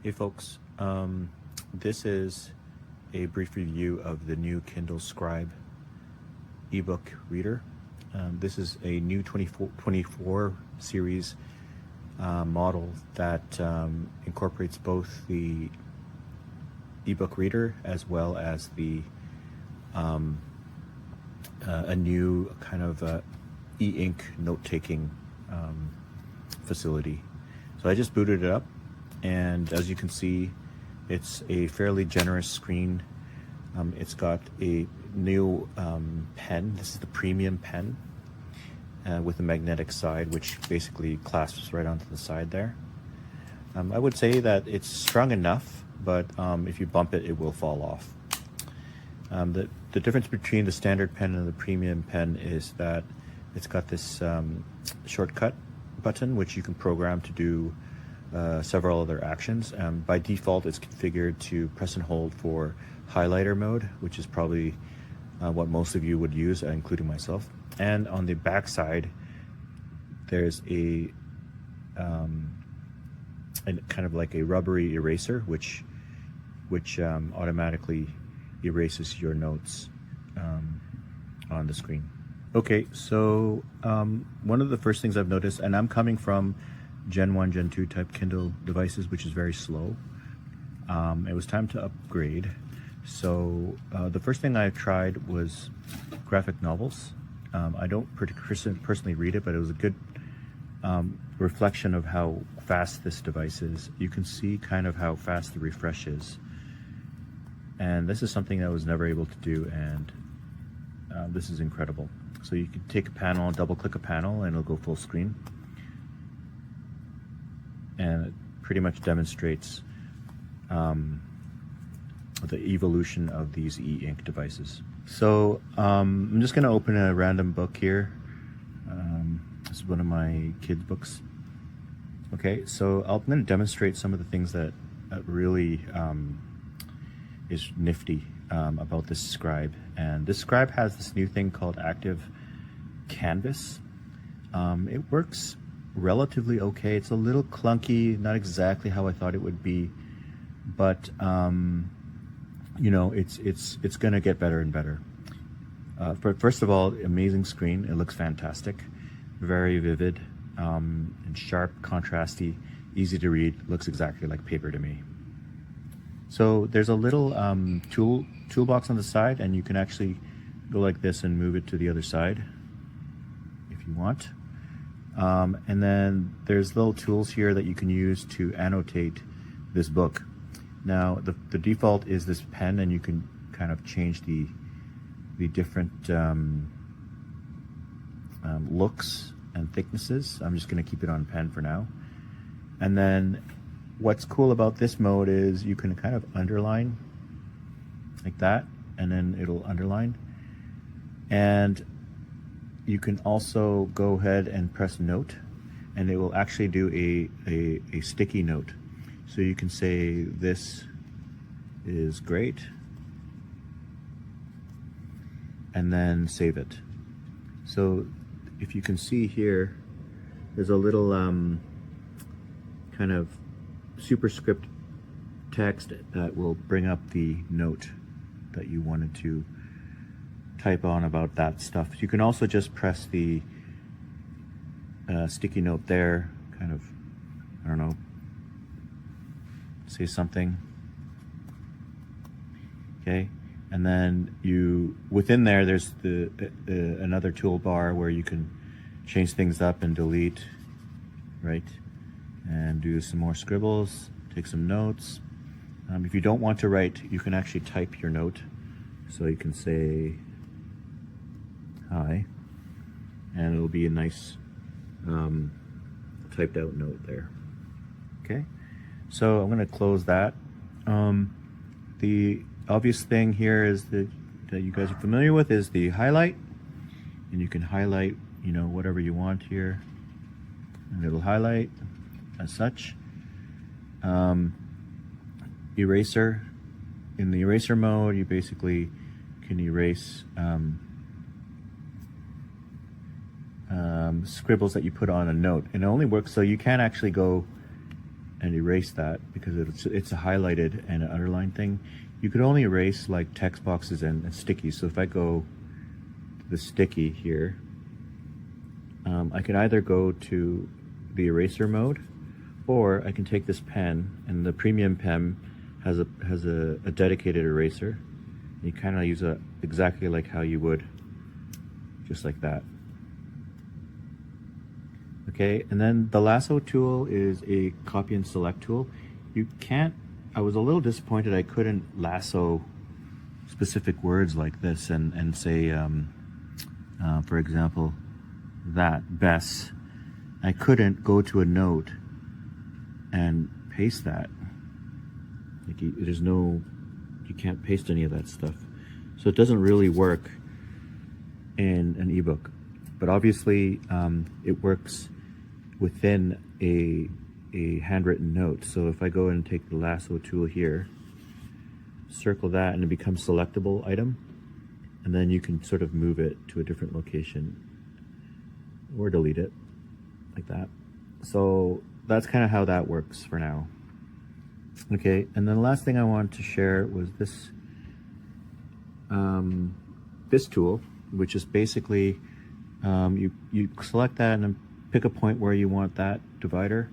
Hey folks, this is a brief review of the new Kindle Scribe ebook reader. This is a new 24 series model that incorporates both the ebook reader as well as the a new kind of e-ink note-taking facility. So I just booted it up, and as you can see, it's a fairly generous screen. It's got a new pen. This is the premium pen with a magnetic side, which basically clasps right onto the side there. I would say that it's strong enough, but if you bump it, it will fall off. The difference between the standard pen and the premium pen is that it's got this shortcut button, which you can program to do several other actions. By default, it's configured to press and hold for highlighter mode, which is probably what most of you would use, including myself. And on the back side, there's a kind of like a rubbery eraser, which automatically erases your notes on the screen. Okay, so one of the first things I've noticed, and I'm coming from Gen 1, Gen 2 type Kindle devices, which is very slow. It was time to upgrade. So the first thing I tried was graphic novels. I don't personally read it, but it was a good reflection of how fast this device is. You can see kind of how fast the refresh is. And this is something I was never able to do, and this is incredible. So you can take a panel, double click a panel, and it'll go full screen. And it pretty much demonstrates the evolution of these e-ink devices. So I'm just going to open a random book here. This is one of my kids' books. Okay, so I'm going to demonstrate some of the things that really is nifty about this Scribe. And this Scribe has this new thing called Active Canvas. It works relatively okay. It's a little clunky, not exactly how I thought it would be, but you know, it's gonna get better and better. First of all, amazing screen. It looks fantastic, very vivid, and sharp, contrasty, easy to read. Looks exactly like paper to me. So there's a little toolbox on the side, and you can actually go like this and move it to the other side if you want. And then there's little tools here that you can use to annotate this book. Now the default is this pen, and you can kind of change the different looks and thicknesses. I'm just going to keep it on pen for now. And then what's cool about this mode is you can kind of underline like that, and then it'll underline. And you can also go ahead and press note, and it will actually do a sticky note. So you can say, this is great, and then save it. So if you can see here, there's a little kind of superscript text that will bring up the note that you wanted to type on about that stuff. You can also just press the sticky note there, kind of, I don't know, say something. Okay, and then within there, there's another toolbar where you can change things up and delete, right? And do some more scribbles, take some notes. If you don't want to write, you can actually type your note. So you can say hi, and it'll be a nice typed out note there. Okay, so I'm going to close that. The obvious thing here is that you guys are familiar with is the highlight, and you can highlight, you know, whatever you want here, and it'll highlight as such. Eraser, in the eraser mode, you basically can erase scribbles that you put on a note, and it only works, so you can actually go and erase that because it's a highlighted and an underlined thing. You could only erase like text boxes and sticky. So if I go to the sticky here, I can either go to the eraser mode, or I can take this pen, and the premium pen has a dedicated eraser. You kind of use it exactly like how you would, just like that. Okay, and then the lasso tool is a copy and select tool. You can't, I was a little disappointed I couldn't lasso specific words like this and say, for example, that, Bess. I couldn't go to a note and paste that. Like there's no, you can't paste any of that stuff. So it doesn't really work in an ebook. But obviously it works within a handwritten note. So if I go and take the lasso tool here, circle that, and it becomes selectable item, and then you can sort of move it to a different location or delete it like that. So that's kind of how that works for now. Okay, and then the last thing I wanted to share was this this tool, which is basically you select that and then pick a point where you want that divider,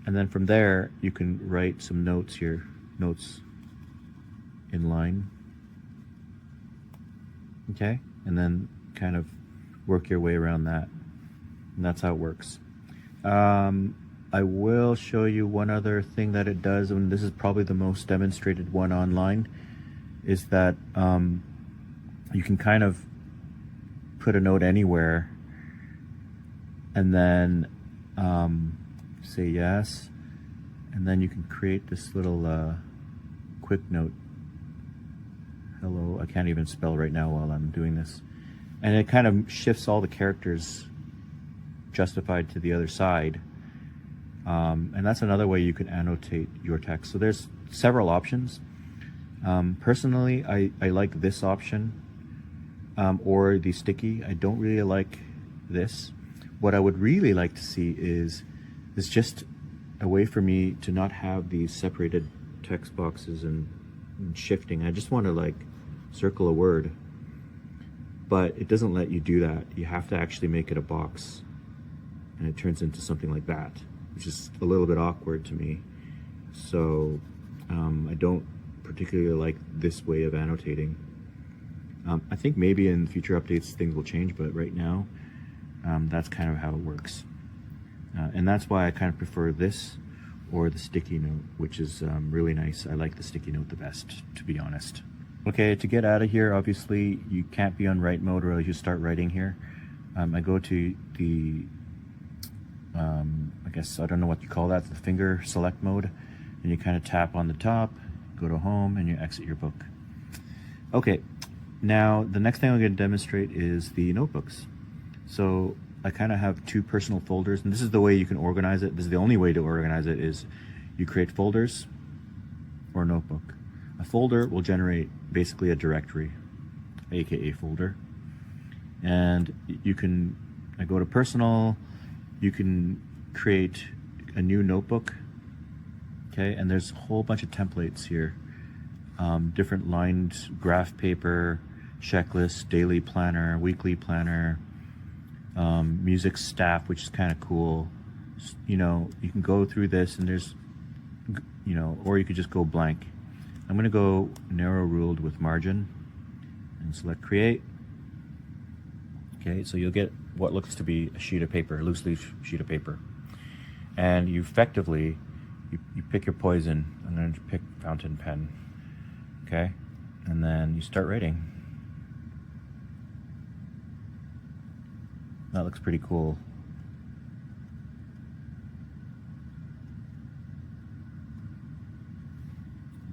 and then from there you can write some notes here, notes in line. Okay, and then kind of work your way around that, and that's how it works. I will show you one other thing that it does, and this is probably the most demonstrated one online, is that you can kind of put a note anywhere and then say yes, and then you can create this little quick note. Hello, I can't even spell right now while I'm doing this. And it kind of shifts all the characters justified to the other side. And that's another way you can annotate your text. So there's several options. Personally, I like this option, or the sticky. I don't really like this. What I would really like to see is just a way for me to not have these separated text boxes and shifting. I just want to like circle a word, but it doesn't let you do that. You have to actually make it a box, and it turns into something like that, which is a little bit awkward to me. So I don't particularly like this way of annotating. I think maybe in future updates things will change, but right now that's kind of how it works. And that's why I kind of prefer this or the sticky note, which is really nice. I like the sticky note the best, to be honest. Okay, to get out of here, obviously you can't be on write mode or else you start writing here. I go to the I guess, I don't know what you call that, the finger select mode, and you kind of tap on the top, go to home, and you exit your book. Okay, now the next thing I'm going to demonstrate is the notebooks. So I kind of have two personal folders, and this is the way you can organize it. This is the only way to organize it, is you create folders or a notebook. A folder will generate basically a directory, aka folder, and you can, I go to personal, you can create a new notebook, okay, and there's a whole bunch of templates here, different lined graph paper, checklist, daily planner, weekly planner, music staff, which is kind of cool. You know, you can go through this and there's, you know, or you could just go blank. I'm going to go narrow ruled with margin and select create. Okay, so you'll get what looks to be a sheet of paper, loose leaf sheet of paper. And you effectively, you pick your poison. I'm going to pick fountain pen. Okay, and then you start writing. That looks pretty cool.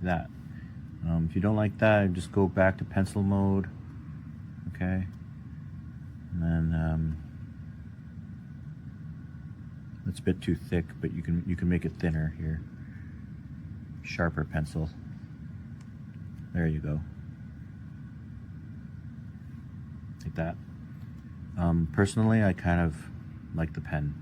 That. If you don't like that, just go back to pencil mode. Okay. And then it's a bit too thick, but you can make it thinner here. Sharper pencil. There you go. Like that. Personally, I kind of like the pen.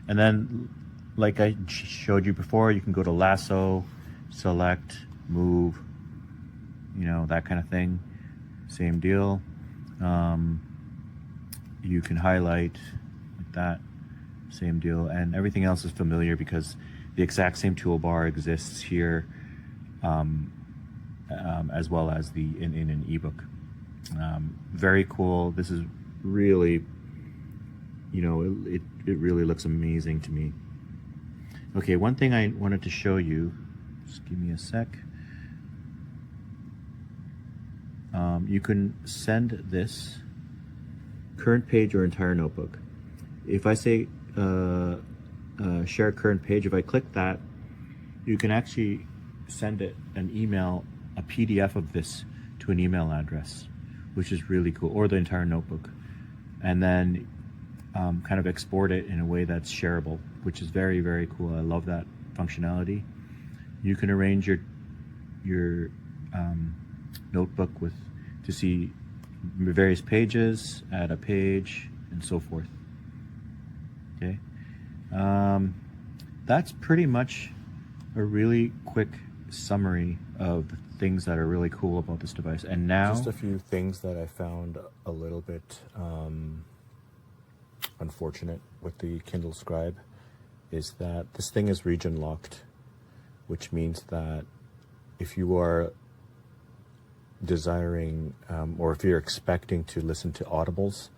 And then, like I showed you before, you can go to lasso, select, move, you know, that kind of thing. Same deal. You can highlight like that, same deal. And everything else is familiar because the exact same toolbar exists here, as well as in an ebook. Very cool. This is really, you know, it really looks amazing to me. Okay, one thing I wanted to show you, just give me a sec. You can send this current page or entire notebook. If I say share current page, if I click that, you can actually send it an email, a PDF of this to an email address, which is really cool, or the entire notebook, and then kind of export it in a way that's shareable, which is very, very cool. I love that functionality. You can arrange your notebook to see various pages, add a page, and so forth. Okay, that's pretty much a really quick summary of the things that are really cool about this device. And now, just a few things that I found a little bit unfortunate with the Kindle Scribe is that this thing is region locked, which means that if you are desiring or if you're expecting to listen to audibles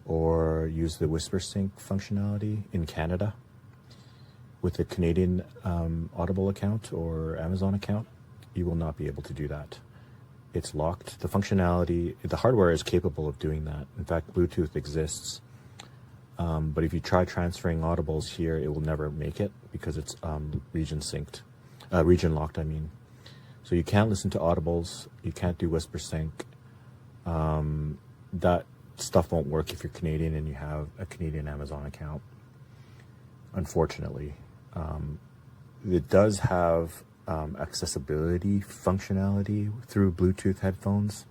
or use the Whisper Sync functionality in Canada with a Canadian Audible account or Amazon account, you will not be able to do that. It's locked. The functionality, the hardware is capable of doing that. In fact, Bluetooth exists. But if you try transferring audibles here, it will never make it because it's region locked, I mean. So you can't listen to audibles, you can't do Whisper Sync. That stuff won't work if you're Canadian and you have a Canadian Amazon account, unfortunately. It does have accessibility functionality through Bluetooth headphones,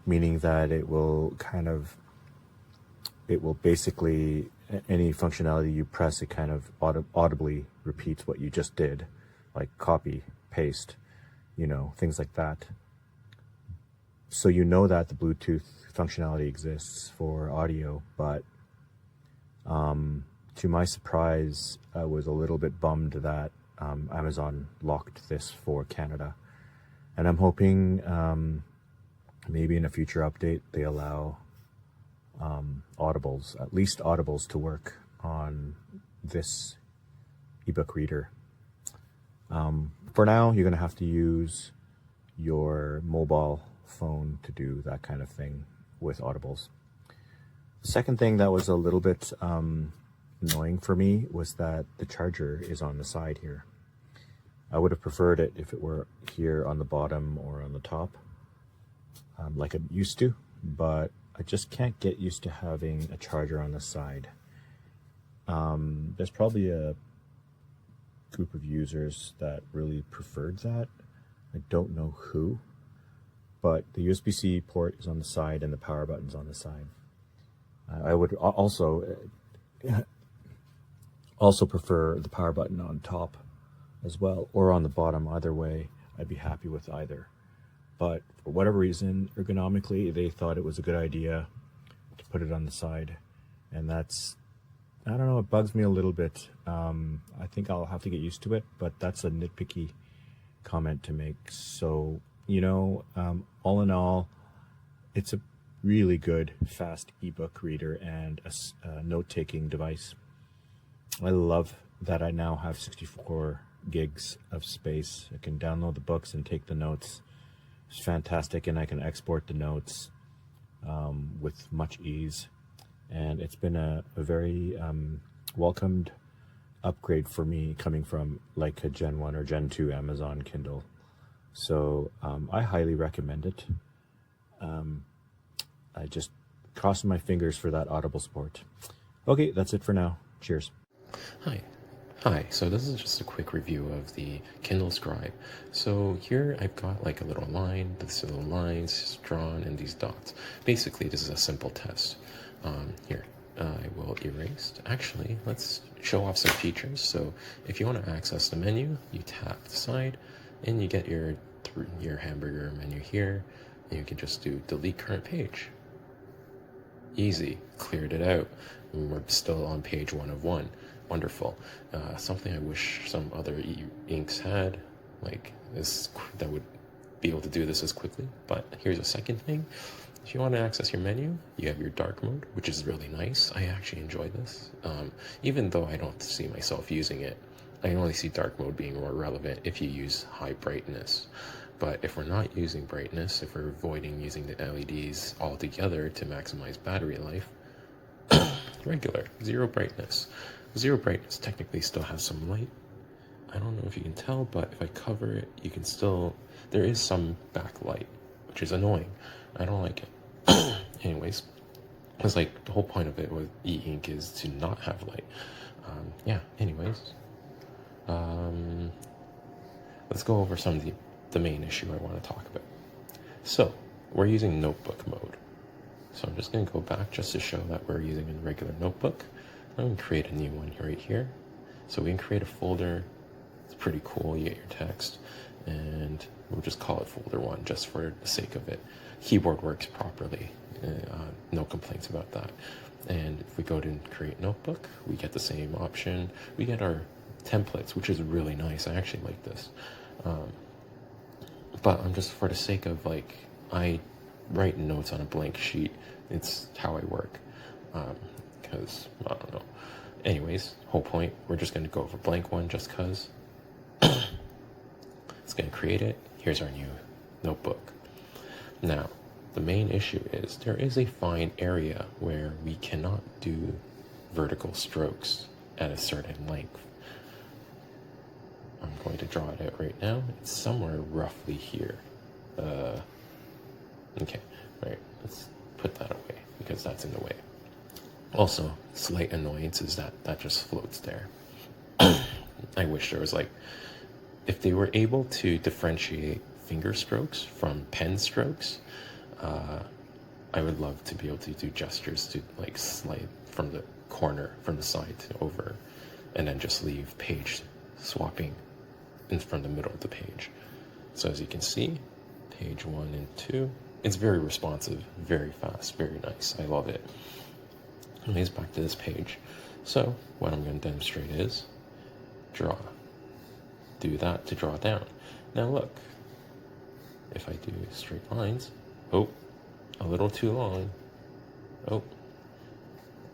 meaning that it will basically, any functionality you press, it kind of audibly repeats what you just did, like copy, paste, you know, things like that. So you know that the Bluetooth functionality exists for audio, but to my surprise, I was a little bit bummed that Amazon locked this for Canada. And I'm hoping maybe in a future update they allow audibles, at least audibles, to work on this ebook reader. For now, you're going to have to use your mobile phone to do that kind of thing with audibles. The second thing that was a little bit annoying for me was that the charger is on the side here. I would have preferred it if it were here on the bottom or on the top, like I'm used to, but I just can't get used to having a charger on the side. There's probably a group of users that really preferred that. I don't know who, but the USB-C port is on the side and the power button's on the side. I would also prefer the power button on top as well, or on the bottom. Either way, I'd be happy with either. But for whatever reason, ergonomically, they thought it was a good idea to put it on the side. And that's, I don't know, it bugs me a little bit. I think I'll have to get used to it, but that's a nitpicky comment to make. So, you know, all in all, it's a really good, fast ebook reader and a note-taking device. I love that I now have 64 gigs of space. I can download the books and take the notes. It's fantastic, and I can export the notes with much ease. And it's been a very welcomed upgrade for me, coming from like a Gen 1 or Gen 2 Amazon Kindle. So I highly recommend it. I just crossing my fingers for that Audible support. Okay, that's it for now. Cheers. Hi, so this is just a quick review of the Kindle Scribe. So here I've got like a little line, this little lines drawn and these dots. Basically, this is a simple test. Here, I will erase. Actually, let's show off some features. So if you want to access the menu, you tap the side and you get your hamburger menu here. And you can just do delete current page. Easy, cleared it out. We're still on page 1 of 1. Wonderful. Something I wish some other e-inks had, like this, that would be able to do this as quickly. But here's a second thing. If you want to access your menu, you have your dark mode, which is really nice. I actually enjoy this. Even though I don't see myself using it, I only see dark mode being more relevant if you use high brightness. But if we're not using brightness, if we're avoiding using the LEDs altogether to maximize battery life, regular, zero brightness. Zero brightness technically still has some light. I don't know if you can tell, but if I cover it, you can still, there is some backlight, which is annoying. I don't like it. Anyways, it's like the whole point of it with e-ink is to not have light. Yeah, anyways. Let's go over some of the main issue I want to talk about. So, we're using notebook mode. So I'm just going to go back just to show that we're using a regular notebook. I'm going to create a new one right here. So we can create a folder. It's pretty cool. You get your text. And we'll just call it folder 1 just for the sake of it. Keyboard works properly. No complaints about that. And if we go to create notebook, we get the same option. We get our templates, which is really nice. I actually like this. But I'm just, for the sake of, like, I write notes on a blank sheet. It's how I work. Because, I don't know. Anyways, whole point, we're just going to go over blank one just because. It's going to create it. Here's our new notebook. Now, the main issue is there is a fine area where we cannot do vertical strokes at a certain length. I'm going to draw it out right now. It's somewhere roughly here. Okay, right, let's put that away because that's in the way. Also, slight annoyance is that just floats there. I wish there was, like, if they were able to differentiate finger strokes from pen strokes, I would love to be able to do gestures to, like, slide from the corner, from the side to over, and then just leave page swapping from the middle of the page. So as you can see, page 1 and 2, it's very responsive, very fast, very nice. I love it. Anyways, back to this page. So what I'm going to demonstrate is draw. Do that to draw down. Now look, if I do straight lines, oh, a little too long. Oh,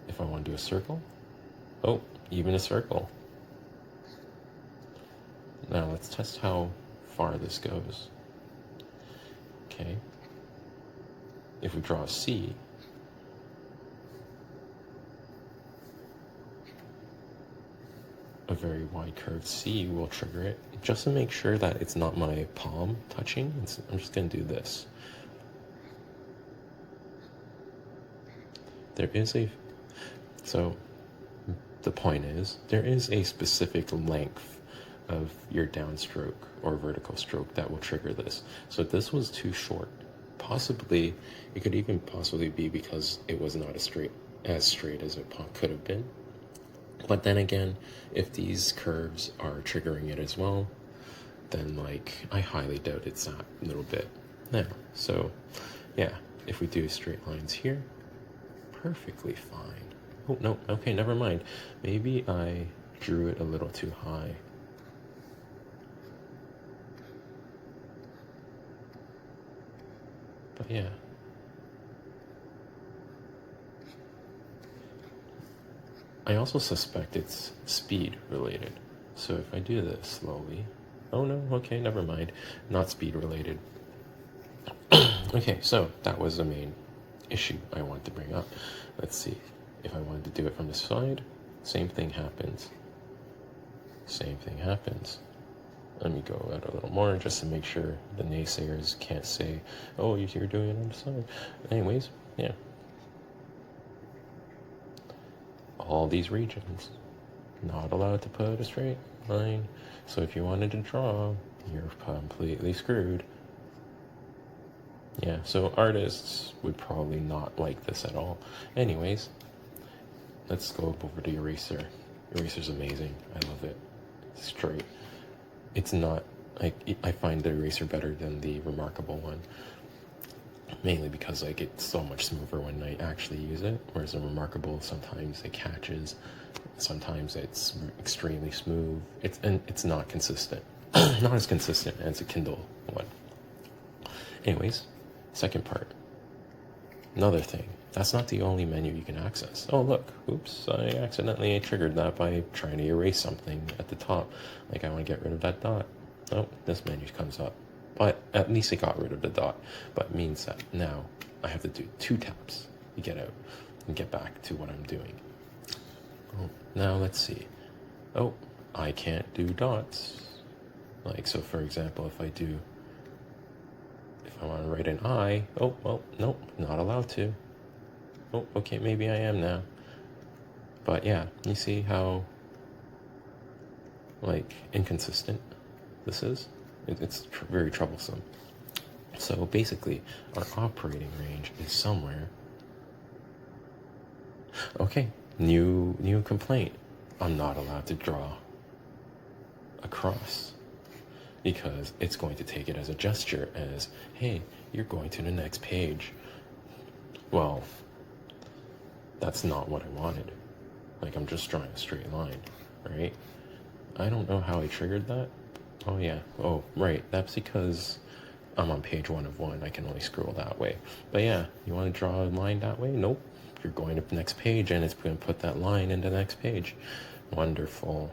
if I want to do a circle, oh, even a circle. Now let's test how far this goes. Okay. If we draw a C, a very wide curved C will trigger it. Just to make sure that it's not my palm touching, I'm just going to do this. So the point is, there is a specific length of your downstroke or vertical stroke that will trigger this. So this was too short. Possibly, it could even possibly be because it was not as straight as it could have been. But then again, if these curves are triggering it as well, then, like, I highly doubt it's that little bit. Now, so yeah, if we do straight lines here, perfectly fine. Oh, no, okay, never mind. Maybe I drew it a little too high. But yeah. I also suspect it's speed related. So if I do this slowly, oh no, okay, never mind. Not speed related. Okay, so that was the main issue I wanted to bring up. Let's see. If I wanted to do it from the side, same thing happens. Same thing happens. Let me go out a little more just to make sure the naysayers can't say, oh, you're doing it on the side. Anyways, yeah. All these regions, not allowed to put a straight line. So if you wanted to draw, you're completely screwed. Yeah, so artists would probably not like this at all. Anyways, let's go over to eraser. Eraser's amazing. I love it. Straight. It's not like, I find the eraser better than the remarkable one, mainly because like it's so much smoother when I actually use it, whereas the remarkable, sometimes it catches, sometimes it's extremely smooth. It's not consistent. Not as consistent as a Kindle one. Anyways, second part. Another thing, that's not the only menu you can access. Oh look, oops, I accidentally triggered that by trying to erase something at the top. Like I want to get rid of that dot. Oh, this menu comes up. But at least it got rid of the dot. But it means that now I have to do 2 taps to get out and get back to what I'm doing. Oh, now let's see. Oh, I can't do dots. Like, so for example, if I want to write an I, oh, well, nope, not allowed to. Oh, okay, maybe I am now. But yeah, you see how, like, inconsistent this is? It's very troublesome. So basically, our operating range is somewhere. Okay, new complaint. I'm not allowed to draw across, because it's going to take it as a gesture, as, hey, you're going to the next page. Well, that's not what I wanted. Like, I'm just drawing a straight line, right? I don't know how I triggered that. Oh yeah, oh right, that's because I'm on page 1 of 1, I can only scroll that way. But yeah, you want to draw a line that way? Nope, you're going to the next page and it's going to put that line into the next page. Wonderful.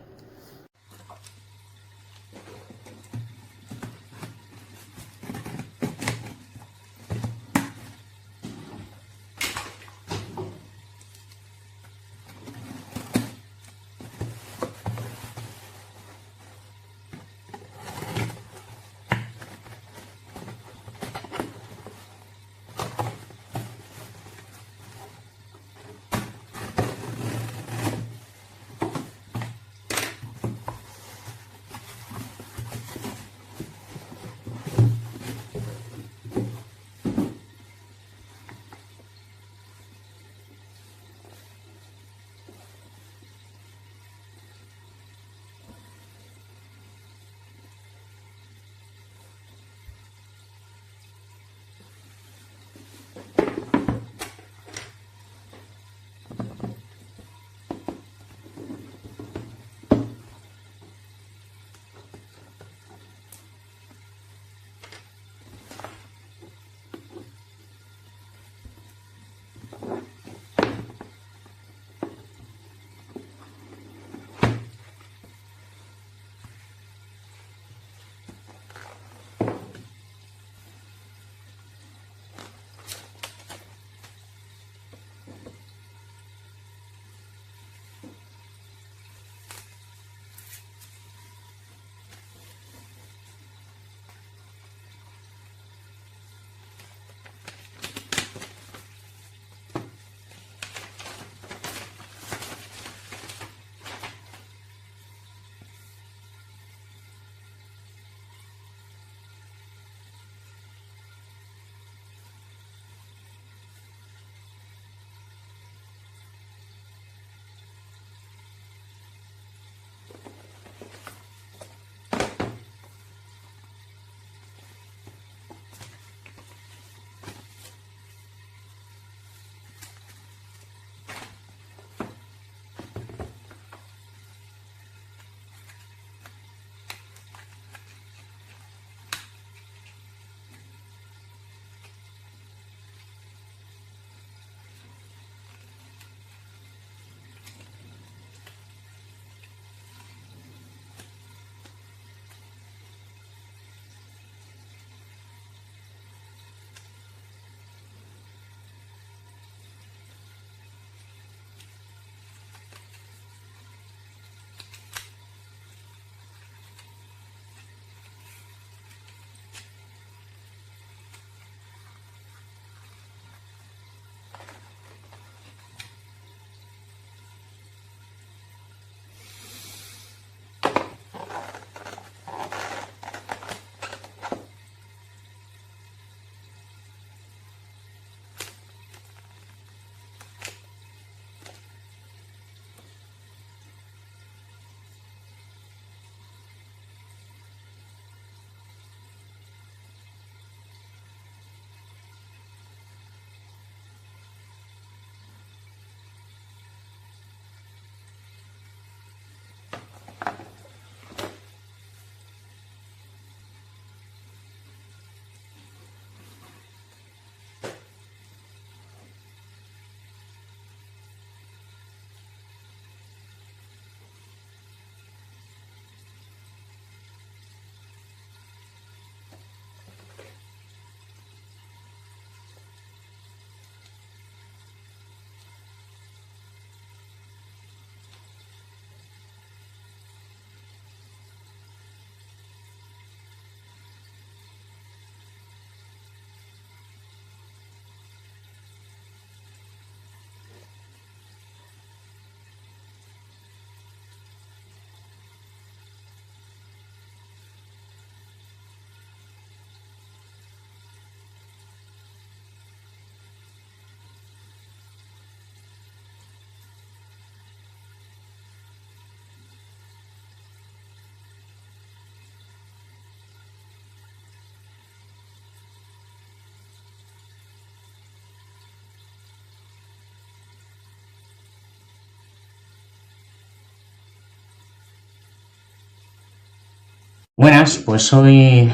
Buenas, pues soy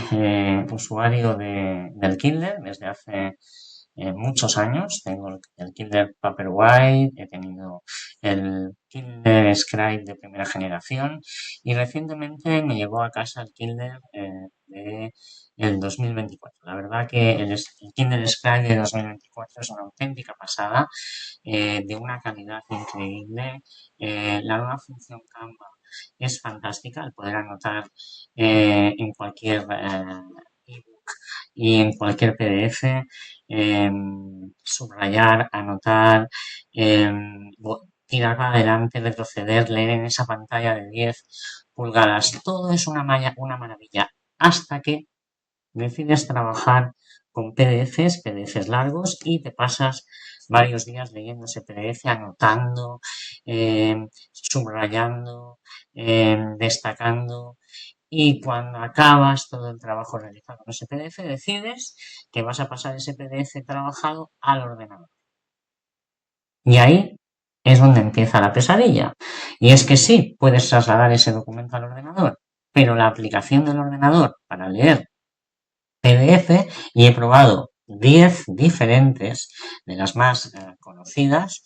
usuario del Kindle desde hace muchos años. Tengo el Kindle Paperwhite, he tenido el Kindle Scribe de primera generación y recientemente me llegó a casa el Kindle de el 2024. La verdad que el Kindle Scribe de 2024 es una auténtica pasada, de una calidad increíble. La nueva función Canva es fantástica, el poder anotar en cualquier ebook y en cualquier PDF, subrayar, anotar, tirar para adelante, retroceder, leer en esa pantalla de 10 pulgadas. Todo es una maravilla hasta que decides trabajar con PDFs largos y te pasas varios días leyendo ese PDF, anotando, subrayando, destacando. Y cuando acabas todo el trabajo realizado con ese PDF, decides que vas a pasar ese PDF trabajado al ordenador. Y ahí es donde empieza la pesadilla. Y es que sí, puedes trasladar ese documento al ordenador, pero la aplicación del ordenador para leer PDF y he probado 10 diferentes de las más conocidas,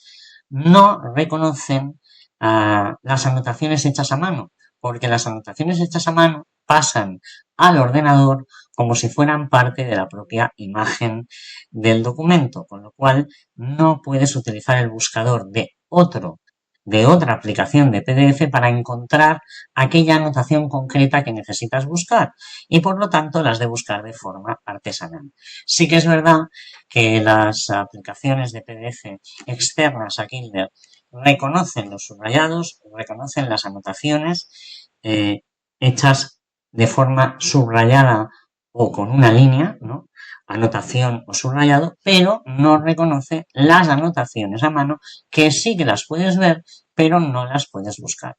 no reconocen las anotaciones hechas a mano, porque las anotaciones hechas a mano pasan al ordenador como si fueran parte de la propia imagen del documento, con lo cual no puedes utilizar el buscador de otra aplicación de PDF para encontrar aquella anotación concreta que necesitas buscar y por lo tanto las de buscar de forma artesanal. Sí que es verdad que las aplicaciones de PDF externas a Kindle reconocen los subrayados, reconocen las anotaciones hechas de forma subrayada o con una línea, ¿no? Anotación o subrayado, pero no reconoce las anotaciones a mano que sí que las puedes ver, pero no las puedes buscar.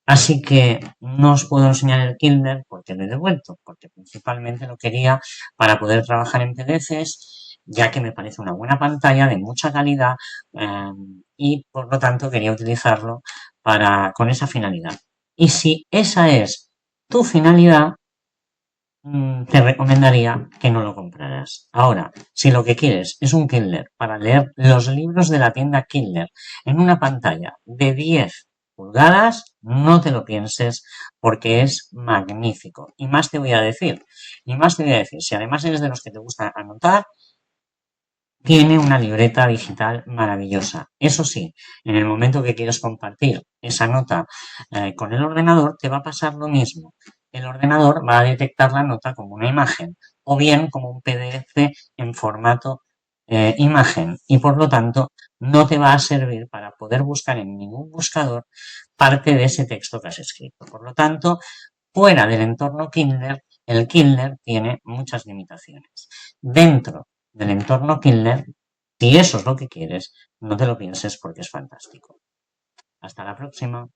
Así que no os puedo enseñar el Kindle porque lo he devuelto, porque principalmente lo quería para poder trabajar en PDFs, ya que me parece una buena pantalla de mucha calidad y por lo tanto quería utilizarlo con esa finalidad. Y si esa es tu finalidad, te recomendaría que no lo compraras. Ahora, si lo que quieres es un Kindle para leer los libros de la tienda Kindle en una pantalla de 10 pulgadas, no te lo pienses porque es magnífico. Y más te voy a decir, si además eres de los que te gusta anotar, tiene una libreta digital maravillosa. Eso sí, en el momento que quieres compartir esa nota con el ordenador, te va a pasar lo mismo. El ordenador va a detectar la nota como una imagen o bien como un PDF en formato imagen y por lo tanto no te va a servir para poder buscar en ningún buscador parte de ese texto que has escrito. Por lo tanto, fuera del entorno Kindle, el Kindle tiene muchas limitaciones. Dentro del entorno Kindle, si eso es lo que quieres, no te lo pienses porque es fantástico. Hasta la próxima.